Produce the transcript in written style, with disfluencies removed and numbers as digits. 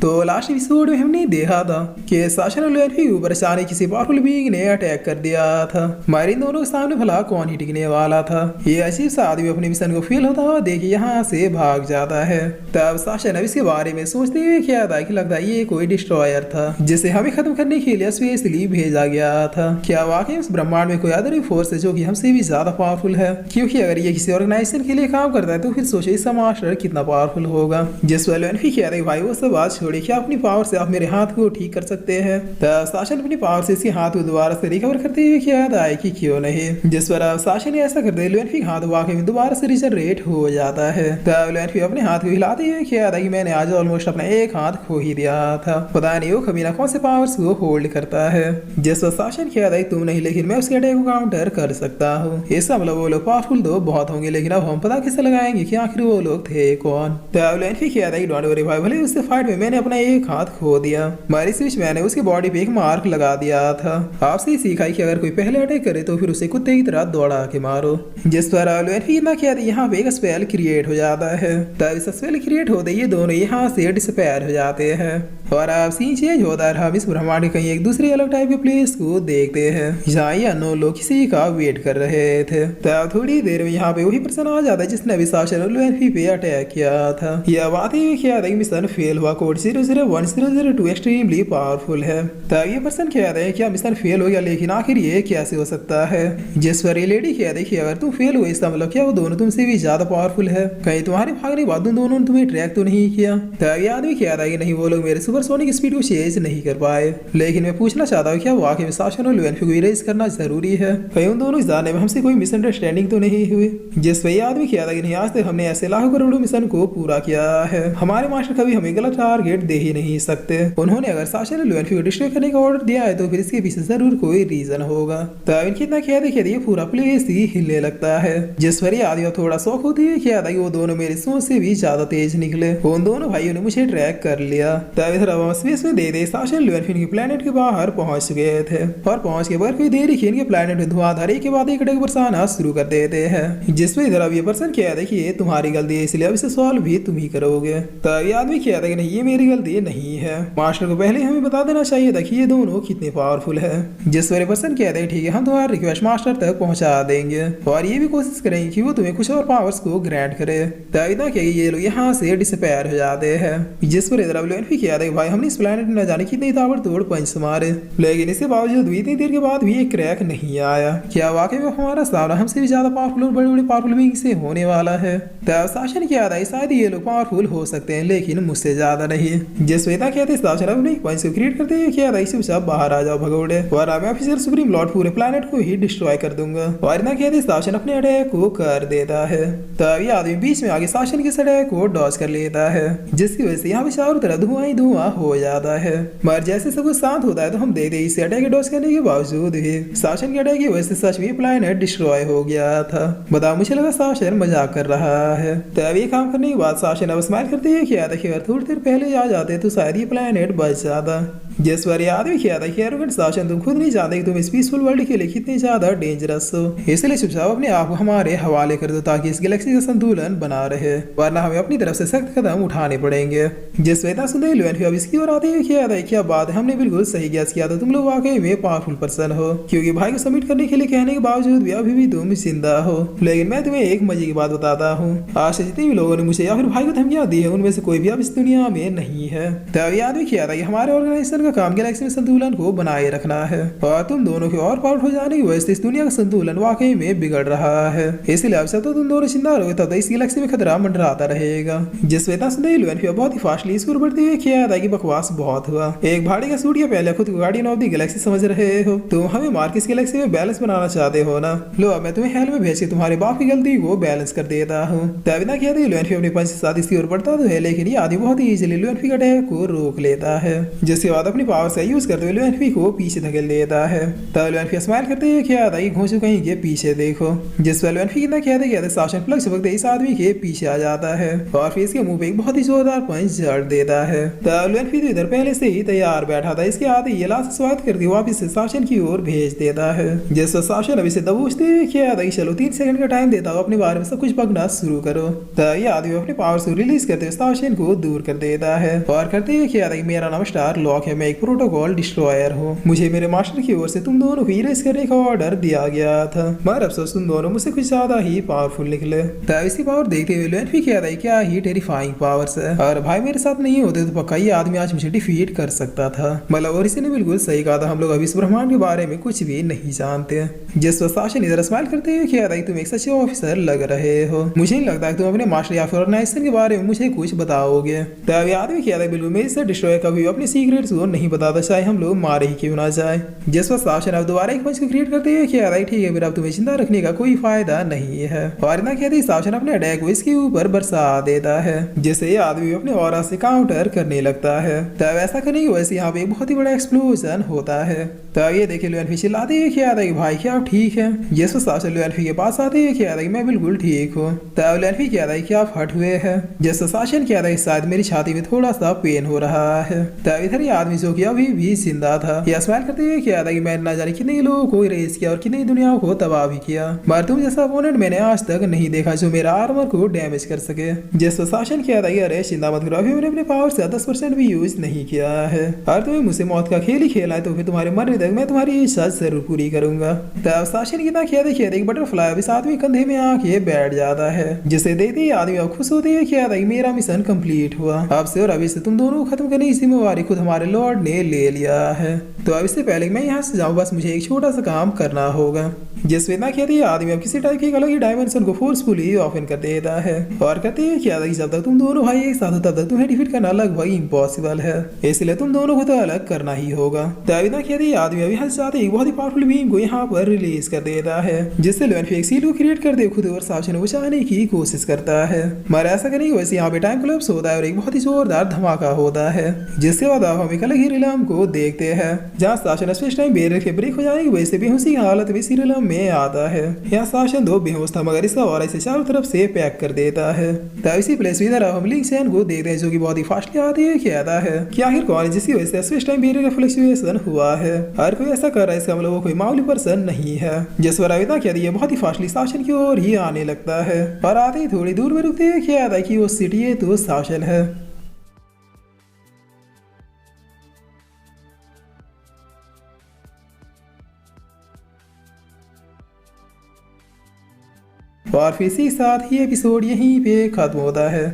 तो last episode में हमने देखा था कि साशा और लुफी ऊपर अचानक किसी पावरफुल बीइंग ने अटैक कर दिया था। हमारे इन दोनों के सामने भला कौन ही टिकने वाला था। ये अजीब सा आदमी अपने मिशन को फेल होता हुआ देखिए यहाँ से भाग जाता है। तब साशा ने इसके बारे में सोचते हुए किया था कि लगता है ये कोई डिस्ट्रॉयर था जिसे हमें खत्म करने के लिए स्पेशली भेजा गया था। क्या वाकई उस ब्रह्मांड में कोई अदर फोर्स है जो कि हमसे भी ज्यादा पावरफुल है? क्योंकि अगर ये किसी ऑर्गेनाइजेशन के लिए काम करता है तो फिर सोचो इसका मास्टर कितना पावरफुल होगा। जिस पर लुफी कह रहे भाई वो सब बात छोड़िए, क्या अपनी पावर से आप मेरे हाथ को ठीक कर सकते हैं? तब साशा ने अपनी पावर से इसके हाथ को दोबारा से रिकवर करते हुए किया था कि क्यों नहीं। जिस पर साशा ने ऐसा करते लुफी का हाथ वाकई में दोबारा से रिजनरेट हो जाता है। तब लुफी अपने हाथ को हिलाते हुए किया था कि मैंने आज ऑलमोस्ट अपना एक हाथ खो ही दिया था। पता नहीं वो कमीना कौन से पावर्स को होल्ड करता है। जिस पर साशा ने किया था तुम नहीं लेकिन मैं उसके अटैक को काउंटर कर सकता हूँ। इसका मतलब वो लोग पावरफुल तो बहुत होंगे लेकिन अब हम पता कैसे लगाएंगे कि आखिर वो लोग थे कौन। तब लुफी किया था कि डोंट वरी भाई, भले उससे फाइट में मैंने अपना एक हाथ खो दिया मगर इस बीच मैंने उसके बॉडी पे एक मार्क लगा दिया था। आपसे ही सीखा कि अगर कोई पहले अटैक करे तो फिर उसे कुत्ते की तरह दौड़ा के मारो। जिस पर लुफी इतना किया था यहाँ पे एक स्पेल क्रिएट हो जाता है। तब इस स्पेल क्रिएट होते ये दोनों यहाँ से डिसअपीयर हो जाते हैं और अब सीन चेंज होता है। हम इस ब्रह्मांड के कहीं एक दूसरे अलग टाइप के प्लेस को देखते हैं जहाँ ये अननोन लोग किसी का वेट कर रहे थे। तब थोड़ी देर में यहाँ पे वही पर्सन आ जाता है जिसने अभी साशा और लुफी पे अटैक किया था। यह बात ही किया था कि मिशन फेल हुआ, कोड 001002 एक्सट्रीमली पावरफुल है। तब ये पर्सन कह रहे हैं क्या मिशन फेल हो गया लेकिन आखिर ये कैसे हो सकता है? जिस पर ये लेडी कह रही अगर तुम फेल हुए इसका मतलब क्या वो दोनों तुमसे भी ज्यादा पावरफुल है? कहीं तुम्हारे भागने के बाद उन दोनों ने तुम्हें ट्रैक तो नहीं किया? तब ये आदमी कह रहा है कि नहीं वो लोग मेरे सुपरसोनिक स्पीड को चेज नहीं कर पाए। लेकिन मैं पूछना चाहता हूँ क्या वाकई में साशा और लुफी को इरेज करना जरूरी है? कहीं उन दोनों जाने में हमसे कोई मिसअंडरस्टैंडिंग तो नहीं हुई? जिस पर ये आदमी कह रहा है कि नहीं आज तक हमने ऐसे लाखों करोड़ों मिशन को पूरा किया है, हमारे मास्टर कभी हमें गलत टारगेट दे ही नहीं सकते। उन्होंने अगर साशा ने लुफी को डिस्ट्रॉय करने का ऑर्डर दिया है तो फिर इसके पीछे जरूर कोई रीजन होगा। तब इनकी इतना कह देखिए पूरा प्लेस ही हिलने लगता है। जिस पर ये आदमी थोड़ा शौक होती है किया था कि वो दोनों मेरी सोच से भी ज्यादा तेज निकले। उन दोनों भाइयों ने मुझे ट्रैक कर लिया। तब इधर अब स्पेस में दे साशा लुफी के प्लेनेट के बाहर पहुंच गए थे और पहुंच के बाद कोई देर ही इनके प्लेनेट में धुआंधार एक के बाद एक अटैक बरसाना शुरू कर देते हैं। जिसमें इधर अब ये पर्सन कह रहा है कि ये तुम्हारी गलती है इसलिए अब इसे सॉल्व भी तुम ही करोगे। तब ये आदमी कह रहा है कि नहीं ये मेरी गलती नहीं है, मास्टर को पहले हमें बता देना चाहिए था कि ये दोनों कितने पावरफुल है। जिस पर पर्सन कहते हैं ठीक है हम तुम्हारा रिक्वेस्ट मास्टर तक पहुंचा देंगे और ये भी कोशिश करेंगे कि वो तुम्हें कुछ और पावर्स को ग्रांट करे। तब इतना क्या ये लोग यहाँ से डिसअपीयर हो जाते हैं। जिस पर इधर लुफी कह रहा है भाई हमने इस प्लेनेट में न जाने कितनी ताबड़तोड़ पंच मारे लेकिन इसके बावजूद भी इतनी देर के बाद भी एक क्रैक नहीं आया। क्या वाकई में हमारा सामना हमसे भी ज्यादा पावरफुल और बड़े बड़े पावरफुल बीइंग से होने वाला है? तब साशा ने कहा था शायद ये लोग पावरफुल हो सकते हैं लेकिन मुझसे ज्यादा नहीं। जिस वेता कहते साशा ने पॉइंट्स को क्रिएट करते हुए किया था इसे सब बाहर आ जाओ भगोड़े और मैं ऑफिसर सुप्रीम लॉर्ड पूरे प्लेनेट को ही डिस्ट्रॉय कर दूंगा। और इतना कहते साशा अपने अटैक को कर देता है। तब ये आदमी बीच में आगे साशा के अटैक को डॉज कर लेता है जिसकी वजह से यहाँ पे चारों तरफ धुआं ही धुआं हो जाता है। मगर जैसे सब कुछ शांत होता है तो हम देखते इसे अटैक डॉज करने के बावजूद भी साशन के अटैक की वजह से सच में प्लेनेट डिस्ट्रॉय हो गया था। बताओ मुझे लगा साशन मजाक कर रहा है। तब ये काम करने के बाद साशन अब स्माइल करते हुए किया था कि अगर थोड़ी देर पहले आ जाते तो शायद ये प्लेनेट बच जाता। जिस पर ये आदमी किया था कि एरोगेंट साशन तुम खुद नहीं जानते कि तुम इस पीसफुल वर्ल्ड के लिए कितने ज्यादा डेंजरस हो, इसलिए चुपचाप अपने आप को हमारे हवाले कर दो ताकि इस गैलेक्सी का संतुलन बना रहे वरना हमें अपनी तरफ से सख्त कदम उठाने पड़ेंगे। जिस पर इतना सुनते लुफी अब इसकी ओर आते हुए किया था क्या बात है हमने बिल्कुल सही गैस किया था, तुम लोग वाकई में पावरफुल पर्सन हो क्योंकि भाई को सबमिट करने के लिए कहने के बावजूद भी अभी भी तुम जिंदा हो। लेकिन मैं तुम्हें एक मजे की बात बताता हूँ, आज से जितने भी लोगों ने मुझे या फिर भाई को धमकियां दी है उनमें से कोई भी अब इस दुनिया में नहीं है। तब ये आदमी किया था कि हमारे ऑर्गेनाइजेशन का काम गैलेक्सी में संतुलन को बनाए रखना है और तुम दोनों के और पावरफुल हो जाने की वजह से इस दुनिया का संतुलन वाकई में बिगड़ रहा है, इसलिए अब से तो तुम दोनों जिंदा रहोगे तब इस गैलेक्सी में खतरा मंडराता रहेगा। जिस वेता सुनते लुफी बहुत ही फास्टली स्कोर बढ़ते हुए किया था कि बकवास बहुत हुआ, एक भाड़ी का सूट या पहले खुद को गार्डियन ऑफ द गैलेक्सी समझ रहे हो, तुम हमें मार के इस गैलेक्सी में बैलेंस बनाना चाहते हो ना, लो अब मैं तुम्हें हेल में भेज के तुम्हारे बाप की गलती को बैलेंस कर देता हूँ। तब ना कहते लुफी अपने पंच के साथ इसकी ओर बढ़ता तो है लेकिन ये आदमी बहुत ही इजीली लुफी का अटैक को रोक लेता है जिसके बाद अपनी पावर से यूज करते हुए लुएनफी को पीछे धकेल देता है। तब लुएनफी स्माइल करते हुए कहता है कि घोंसू कहीं के पीछे देखो। जिस पर लुएनफी कितना कहते शासन प्लग से इस आदमी के पीछे आ जाता है और फिर इसके मुंह पे एक बहुत ही जोरदार पंच जड़ देता है। तब लुएनफी तो इधर पहले से ही तैयार बैठा था, इसके आते ये लास्ट स्वागत करके वापिस से शासन की ओर भेज देता है। जिस पर शासन अभी से दबोचते हुए कहता है चलो 3 सेकंड का टाइम देता हूँ, अपने बारे में सब कुछ पकड़ना शुरू करो। तब ये आदमी अपने पावर से रिलीज करते हुए शासन को दूर कर देता है और करते हुए कहता है मेरा नाम स्टार लॉक है, मैं एक प्रोटोकॉल डिस्ट्रॉयर हूँ, मुझे मेरे मास्टर की ओर से तुम दोनों को इरेज करने का ऑर्डर दिया गया था, मगर अफसोस तुम दोनों मुझसे कुछ ज्यादा ही पावरफुल निकले। तब इसकी पावर देखते हुए लुएनफी कहता है क्या ही टेरिफाइंग पावर्स है, और भाई मेरे साथ नहीं होते तो पक्का ये आदमी आज मुझे डिफीट कर सकता था। मतलब और इसी ने बिल्कुल सही कहा था, हम लोग अभी इस ब्रह्मांड के बारे में कुछ भी नहीं जानते। जिस पर शासन इधर स्माइल करते हुए कहता है तुम एक सच्चे ऑफिसर लग रहे हो, मुझे नहीं लगता कि तुम अपने मास्टर या फिर ऑर्गेनाइजेशन के बारे में मुझे कुछ बताओगे। तब आदमी कहता है बिल्कुल मेरे से डिस्ट्रॉयर कभी अपने सीक्रेट्स को नहीं बताता, चाहे हम लोग मारे ही क्यों ना जाए। जिस पर शासन अब दोबारा एक पंच को क्रिएट करते हुए कहता है ठीक है, फिर अब तुम्हें जिंदा रखने का कोई फायदा नहीं है। और इतना कहते ही शासन अपने अटैक को इसके ऊपर बरसा देता है, जिससे ये आदमी अपने ऑरा से काउंटर करने लगता है। तब ऐसा करने की वजह से यहाँ पे एक बहुत ही बड़ा एक्सप्लोजन होता है। तब ये देखे लुएनफी चिल्लाते हुए कहता है कि भाई क्या आप ठीक है। जिस पर शासन लुएनफी के पास आते हुए कहता है कि मैं बिल्कुल ठीक हूँ। तब लुएनफी कहता है कि आप हट हुए हैं। जिस पर शासन कहता है शायद मेरी छाती में थोड़ा सा पेन हो रहा है। तब इधर ये आदमी जो कि अभी भी जिंदा था यह स्माइल करते हुए कहता है कि मैंने ना जाने कितने लोगों को इरेज किया और कितनी दुनिया को तबाह भी किया, मगर तुम जैसा अपोनेंट मैंने आज तक नहीं देखा जो मेरा आर्मर को डैमेज कर सके। जिस पर शासन कहता है अरे चिंता मत करो, अभी मैंने अपने पावर से 10% भी यूज नहीं किया है, और तुम्हें मुझसे मौत का खेल ही खेला है तो फिर तुम्हारे मरने तक मैं तुम्हारी इच्छा जरूर पूरी करूंगा। तब शासन कितना कहते बटरफ्लाई अभी आदमी कंधे में आके बैठ जाता है, जिसे देखते ही आदमी अब खुश होते हुए कहता है मेरा मिशन कंप्लीट हुआ, अब से और अभी से तुम दोनों को खत्म करने की जिम्मेवारी खुद हमारे लॉर्ड ने ले लिया है। तो अब इससे पहले मैं यहाँ से जाऊँ बस मुझे एक छोटा सा काम करना होगा। जिस वेदना कहती है आदमी अब किसी टाइप के अलग ही डायमेंशन को फोर्सफुली ओपन कर देता है और कहते हैं कि जब तक तुम दोनों भाई एक साथ हो तब तक तुम्हें डिफीट करना लगभग इम्पॉसिबल है, इसलिए तुम दोनों को तो अलग करना ही होगा। तब कहती है आदमी अभी हंस जाते एक बहुत ही पावरफुल बीम को यहाँ पर रिलीज कर देता है, जिससे लुएनफी एक सील को क्रिएट कर दे खुद और शासन को बचाने की कोशिश करता है, मगर ऐसा करने की वजह से यहाँ पे टाइम कोलैप्स होता है और एक बहुत ही जोरदार धमाका होता है। जिसके बाद अब हम एक अलग ही रिलम को देखते हैं जहाँ शासन स्पेस टाइम बैरियर के ब्रेक हो जाने की वजह से बेहोशी की हालत में इसी रिलम में आता है। यहाँ शासन दो बेहोश था मगर इसका और इसे चारों तरफ से पैक कर देता है। तब इसी प्लेस में हम लिंक सैन को देखते हैं जो कि बहुत ही फास्टली आती है कहता है कि आखिर कौन है जिसकी वजह से स्पेस टाइम बैरियर का फ्लक्चुएशन हुआ है, हर कोई ऐसा कर रहा है इसका मतलब वो कोई मामूली पर्सन नहीं है। जिस पर अविता कहती है बहुत ही फास्टली शासन की ओर ही आने लगता है और आते ही थोड़ी दूर में रुकते हैं कहता है कि वो सिटी है तो शासन है। और फिर इसी साथ ही एपिसोड यहीं पे खत्म होता है।